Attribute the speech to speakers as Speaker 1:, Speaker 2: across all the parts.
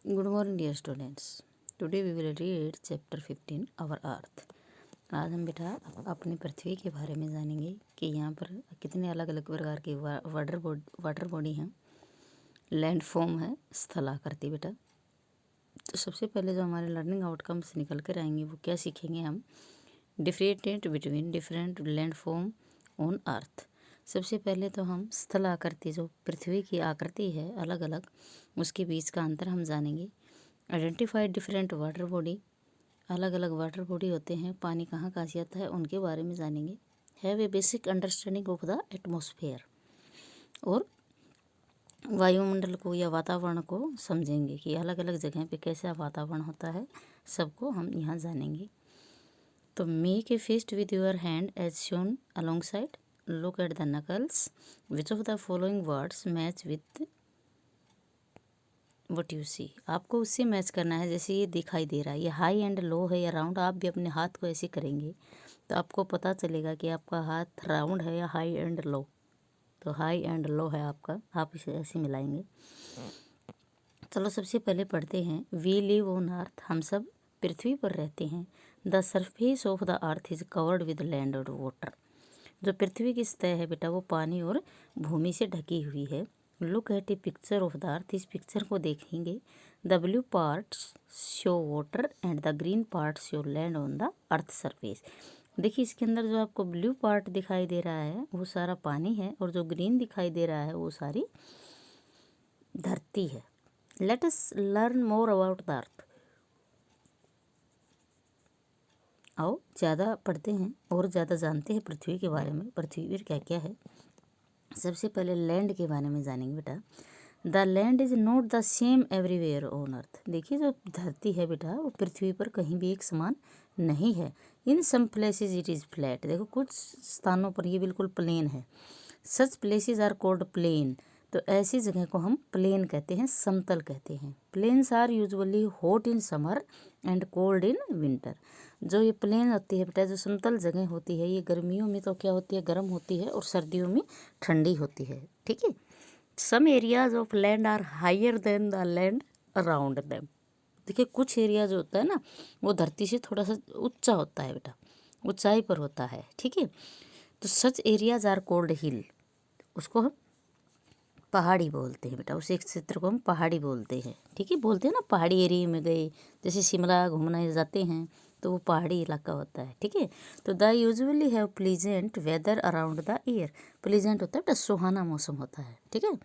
Speaker 1: Good morning dear students. Today we will read chapter 15 our earth. आज हम बेटा अपनी पृथ्वी के बारे में जानेंगे कि यहाँ पर कितने अलग अलग प्रकार की वाटर बॉडी हैं, लैंड फॉर्म है, स्थलाकृति। बेटा तो सबसे पहले जो हमारे लर्निंग आउटकम्स निकल कर आएंगे वो क्या सीखेंगे हम? Different between different land form on earth. सबसे पहले तो हम स्थल आकृति, जो पृथ्वी की आकृति है अलग अलग, उसके बीच का अंतर हम जानेंगे। आइडेंटिफाई डिफरेंट वाटर बॉडी, अलग अलग वाटर बॉडी होते हैं, पानी कहाँ कहाँ से आता है उनके बारे में जानेंगे। Have a basic understanding of the atmosphere, और वायुमंडल को या वातावरण को समझेंगे कि अलग अलग जगह पे कैसा वातावरण होता है, सबको हम यहाँ जानेंगे। तो make a fist with your hand as shown alongside, look at the knuckles, which of the following words match with what you see. आपको उससे मैच करना है जैसे ये दिखाई दे रहा है, ये हाई एंड लो है या राउंड। आप भी अपने हाथ को ऐसे करेंगे तो आपको पता चलेगा कि आपका हाथ राउंड है या हाई एंड लो। तो हाई एंड लो है आपका, आप इसे ऐसे मिलाएंगे। चलो सबसे पहले पढ़ते हैं। वी लिव ऑन अर्थ, हम सब पृथ्वी पर रहते हैं। The surface of the earth is covered with land और वाटर, जो पृथ्वी की सतह है बेटा वो पानी और भूमि से ढकी हुई है। Look at A picture of the अर्थ, इस पिक्चर को देखेंगे। The blue parts show water and the green parts show land on the earth surface. देखिए इसके अंदर जो आपको ब्लू पार्ट दिखाई दे रहा है वो सारा पानी है, और जो ग्रीन दिखाई दे रहा है वो सारी धरती है। Let us learn more about the earth. आओ ज़्यादा पढ़ते हैं और ज़्यादा जानते हैं पृथ्वी के बारे में, पृथ्वी पर क्या क्या है। सबसे पहले लैंड के बारे में जानेंगे बेटा। The land is not the same everywhere on earth. देखिए जो धरती है बेटा वो पृथ्वी पर कहीं भी एक समान नहीं है। In some places it is flat, देखो कुछ स्थानों पर ये बिल्कुल प्लेन है। Such places are called plain, तो ऐसी जगह को हम प्लेन कहते हैं, समतल कहते हैं। Plains are usually hot in summer and cold in winter. जो ये प्लेन होती है बेटा, जो समतल जगह होती है, ये गर्मियों में तो क्या होती है, गर्म होती है, और सर्दियों में ठंडी होती है। ठीक है। Some areas of land are higher than the land around them. देखिए कुछ एरिया जो होता है ना वो धरती से थोड़ा सा ऊंचा होता है बेटा, ऊंचाई पर होता है। ठीक है। तो such areas are cold hill, उसको हम पहाड़ी बोलते हैं बेटा, उस एक क्षेत्र को हम पहाड़ी बोलते हैं। ठीक है, बोलते हैं ना पहाड़ी एरिया में गए, जैसे शिमला घूमने जाते हैं तो वो पहाड़ी इलाका होता है। ठीक है। तो the usually have pleasant weather around the year. Pleasant होता है बेटा, सुहाना मौसम होता है। ठीक है।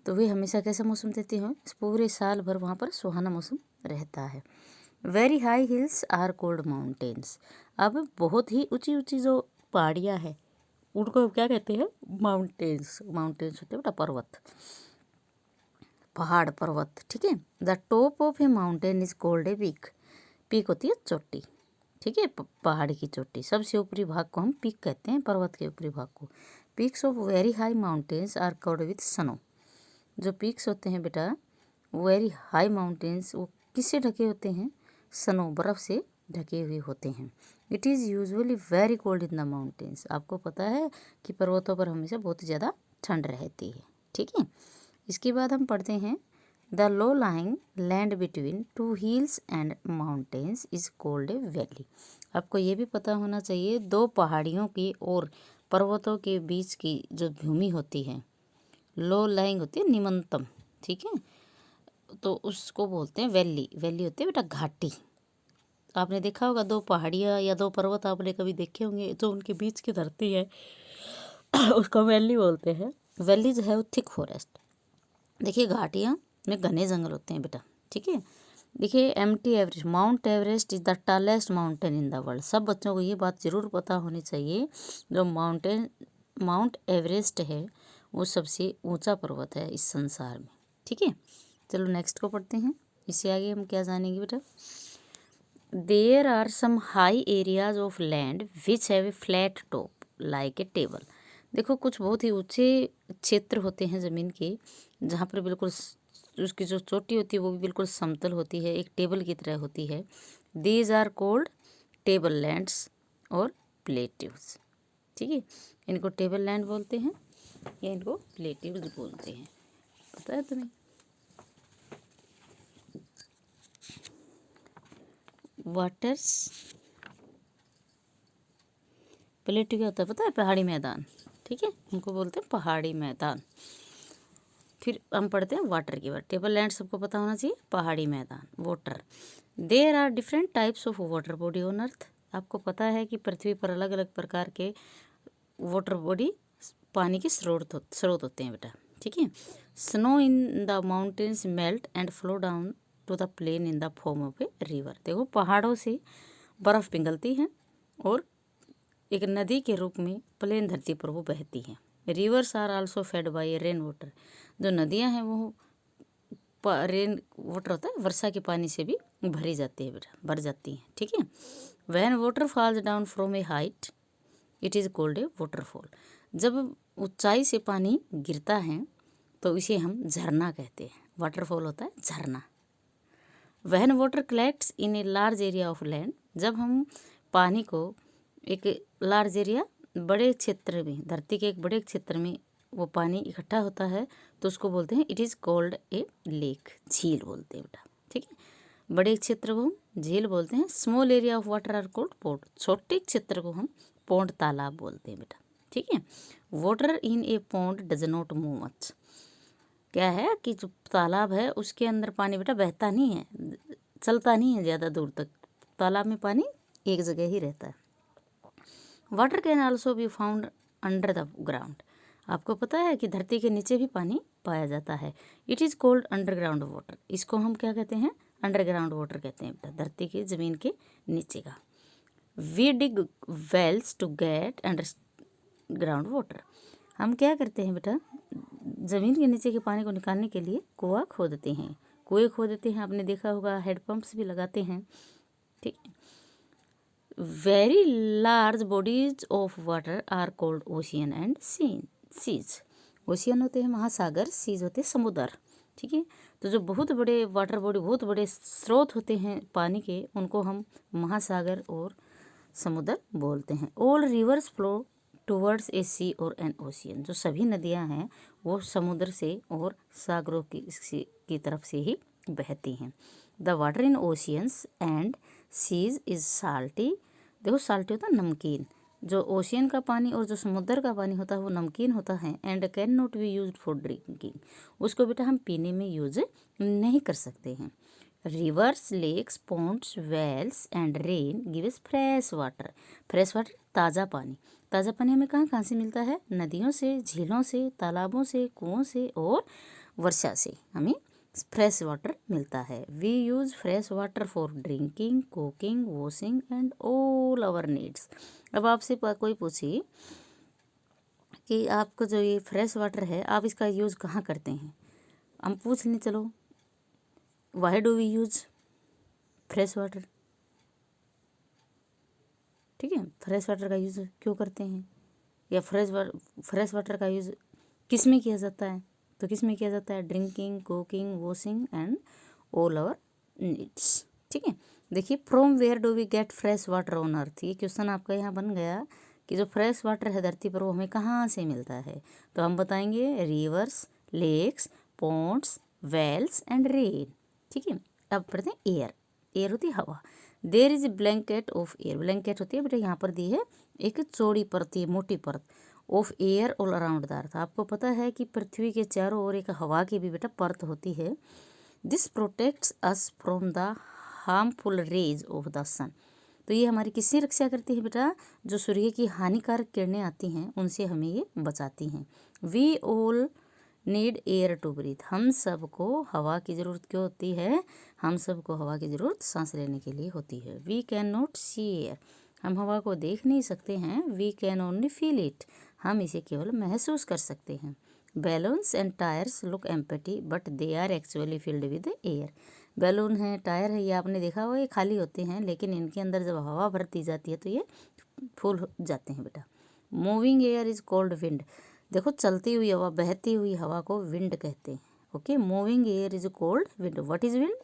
Speaker 1: तो वे हमेशा कैसा मौसम देते हैं, पूरे साल भर वहाँ पर सुहाना मौसम रहता है। Very high hills are cold mountains. अब बहुत ही ऊंची ऊंची जो पहाड़ियाँ हैं उनको क्या कहते हैं, माउंटेन्स। माउंटेन्स होते हैं बेटा पर्वत, पहाड़ पर्वत। ठीक है। The top of A mountain is cold a peak. Peak होती है चोटी। ठीक है, पहाड़ी की चोटी, सबसे ऊपरी भाग को हम पीक कहते हैं, पर्वत के ऊपरी भाग को। Peaks of very high mountains are covered with snow. जो पीक्स होते हैं बेटा वेरी हाई माउंटेन्स, वो किससे ढके होते हैं, स्नो, बर्फ़ से ढके हुए होते हैं। It is usually very cold in the mountains. आपको पता है कि पर्वतों पर हमेशा बहुत ही ज़्यादा ठंड रहती है। ठीक है। इसके बाद हम पढ़ते हैं the low lying land between two hills and mountains is cold A valley. आपको ये भी पता होना चाहिए, दो पहाड़ियों की और पर्वतों के बीच की जो भूमि होती है, लो लाइंग होती है निम्नतम। ठीक है। तो उसको बोलते हैं वैली। वैली होती है बेटा घाटी। आपने देखा होगा दो पहाड़ियाँ या दो पर्वत आपने कभी देखे होंगे, जो उनके बीच की धरती है उसको वैली बोलते हैं। वैली जो है वो थिक फॉरेस्ट। देखिए घाटियाँ में घने जंगल होते हैं बेटा। ठीक है। देखिए MT Everest, mount Everest is the tallest mountain in the world. सब बच्चों को ये बात ज़रूर पता होनी चाहिए, जो माउंट एवरेस्ट है वो सबसे ऊंचा पर्वत है इस संसार में। ठीक है। चलो नेक्स्ट को पढ़ते हैं। इससे आगे हम क्या जानेंगे बेटा। There are some high areas of land which have a flat top like a table. देखो कुछ बहुत ही ऊंचे क्षेत्र होते हैं ज़मीन के, जहाँ पर बिल्कुल उसकी जो चोटी होती है वो भी बिल्कुल समतल होती है, एक टेबल की तरह होती है। These are cold table lands और प्लेट्यूज। ठीक है। इनको टेबल लैंड बोलते हैं या इनको प्लेट्यूज बोलते हैं, पता है तुम्हें। वाटर्स, प्लेट्यू क्या होता है पता है? पहाड़ी मैदान, ठीक है, उनको बोलते हैं पहाड़ी मैदान। फिर हम पढ़ते हैं वाटर की बात। टेबल लैंड सबको पता होना चाहिए, पहाड़ी मैदान, water. There are different types of water body on earth. आपको पता है कि पृथ्वी पर अलग अलग प्रकार के वाटर बॉडी, पानी के स्रोत होते हैं बेटा, ठीक है। Snow in the mountains melt and flow down to the plain in the form of a river. देखो पहाड़ों से बर्फ़ पिघलती है और एक नदी के रूप में प्लेन धरती पर वो बहती है। Rivers are also fed by rain water. जो नदियाँ हैं वो रेन वाटर होता है, वर्षा के पानी से भी भरी जाती है बेटा, भर जाती हैं, ठीक है। When water falls down from A height it is called a waterfall. जब ऊंचाई से पानी गिरता है तो इसे हम झरना कहते हैं। वाटरफॉल होता है झरना। When water collects in a large area of land, जब हम पानी को एक लार्ज एरिया, बड़े क्षेत्र में, धरती के एक बड़े क्षेत्र में वो पानी इकट्ठा होता है तो उसको बोलते हैं it is called a lake, झील बोलते हैं बेटा, ठीक है। बड़े क्षेत्र को हम झील बोलते हैं। Small area of water are called pond. छोटे क्षेत्र को हम पोंड, तालाब बोलते हैं बेटा, ठीक है। Water in A pond does not move much. क्या है कि जो तालाब है उसके अंदर पानी बेटा बहता नहीं है, चलता नहीं है ज़्यादा दूर तक। तालाब में पानी एक जगह ही रहता है। Water can also be found under the ground. आपको पता है कि धरती के नीचे भी पानी पाया जाता है। It is called underground water. इसको हम क्या कहते हैं? अंडरग्राउंड वाटर कहते हैं बेटा, धरती की ज़मीन के नीचे का। We dig wells to get underground water. हम क्या करते हैं बेटा? ज़मीन के नीचे के पानी को निकालने के लिए कुआं खोदते हैं, कुएं खोदते हैं। आपने देखा होगा, हेडपम्प्स भी लगाते हैं, ठीक है। Very large bodies of water are called ocean and seas. Ocean होते हैं महासागर, सीज होते हैं समुद्र, ठीक है। तो जो बहुत बड़े वाटर बॉडी, बहुत बड़े स्रोत होते हैं पानी के, उनको हम महासागर और समुद्र बोलते हैं। All reverse flow towards a सी और एन ओशियन। जो सभी नदियां हैं वो समुद्र से और सागरों की तरफ से ही बहती हैं। The water in oceans and seas is salty. देखो साल्टी होता है नमकीन। जो ओशियन का पानी और जो समुद्र का पानी होता है वो नमकीन होता है। And can not be use for drinking. उसको बेटा हम पीने में यूज नहीं कर सकते हैं। Rivers, lakes, ponds, wells and rain gives fresh water. Fresh water ताज़ा पानी। ताज़ा पानी हमें कहाँ से मिलता है? नदियों से, झीलों से, तालाबों से, कुओं से और वर्षा से हमें फ्रेश वाटर मिलता है। We use fresh water for drinking, cooking, washing and all our needs. अब आपसे कोई पूछे कि आपको जो ये फ्रेश वाटर है आप इसका यूज़ कहाँ करते हैं? हम पूछ लें, चलो, why do we use fresh water? ठीक है, फ्रेश वाटर का यूज़ क्यों करते हैं, या फ्रेश वाटर का यूज़ किस में किया जाता है? तो किस में किया जाता है? Drinking, cooking, washing and all our needs, ठीक है। देखिए, from where do we get fresh water on earth. ये क्वेश्चन आपका यहाँ बन गया कि जो फ्रेश वाटर है धरती पर वो हमें कहाँ से मिलता है? तो हम बताएंगे rivers, lakes, ponds, wells and rain, ठीक है। अब पढ़ते हैं एयर। एयर होती है हवा। There is a blanket of air. Blanket होती है बेटा, यहाँ पर दी है एक चौड़ी परत, मोटी परत of air all around the earth. आपको पता है कि पृथ्वी के चारों ओर एक हवा की भी बेटा परत होती है। This protects us from the harmful rays of the sun. तो ये हमारी किससे रक्षा करती है बेटा? जो सूर्य की हानिकारक किरणें आती हैं उनसे हमें ये बचाती हैं। We all need air to breathe. हम सबको हवा की ज़रूरत क्यों होती है? हम सबको हवा की ज़रूरत सांस लेने के लिए होती है। We can not see air. हम हवा को देख नहीं सकते हैं। We can only feel it. हम इसे केवल महसूस कर सकते हैं। Balloons and tyres look empty but they are actually filled with air. Balloon है, टायर है, ये आपने देखा हुआ, ये खाली होते हैं, लेकिन इनके अंदर जब हवा भरती जाती है तो ये फुल हो जाते हैं बेटा। Moving air is called wind. देखो, चलती हुई हवा, बहती हुई हवा को विंड कहते हैं। Okay, moving air is called wind. What is wind?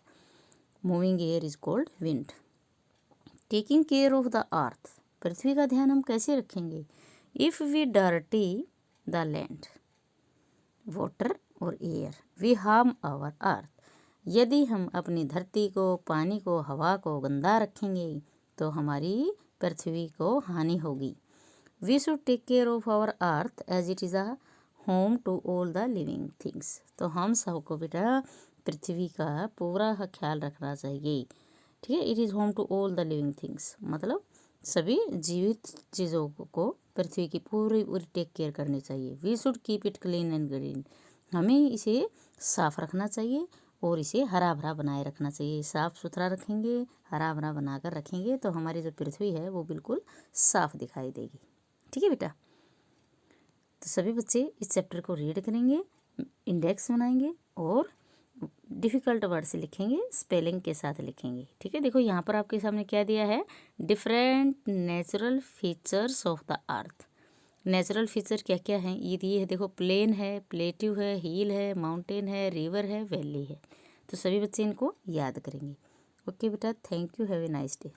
Speaker 1: Moving air is called wind. Taking care of the earth. पृथ्वी का ध्यान हम कैसे रखेंगे? If we dirty the land, water और air, we harm our earth. यदि हम अपनी धरती को, पानी को, हवा को गंदा रखेंगे तो हमारी पृथ्वी को हानि होगी। We should take care of our earth as it is a home to all the living things. तो हम सबको बेटा पृथ्वी का पूरा ख्याल रखना चाहिए, ठीक है। It is home to all the living things, मतलब सभी जीवित चीज़ों को पृथ्वी की पूरी पूरी टेक केयर करनी चाहिए। We should keep it clean and green, हमें इसे साफ रखना चाहिए और इसे हरा भरा बनाए रखना चाहिए। साफ सुथरा रखेंगे, हरा भरा बनाकर रखेंगे तो हमारी जो पृथ्वी है वो बिल्कुल साफ दिखाई देगी, ठीक है बेटा। तो सभी बच्चे इस चैप्टर को रीड करेंगे, इंडेक्स बनाएंगे और डिफ़िकल्ट वर्ड से लिखेंगे, स्पेलिंग के साथ लिखेंगे, ठीक है। देखो यहाँ पर आपके सामने क्या दिया है, different natural features of the earth. Natural feature क्या क्या हैं ये दिए है, देखो प्लेन है, प्लेट्यू है, हिल है, माउंटेन है, रिवर है, वैली है। तो सभी बच्चे इनको याद करेंगे। ओके बेटा, thank you, have a nice day.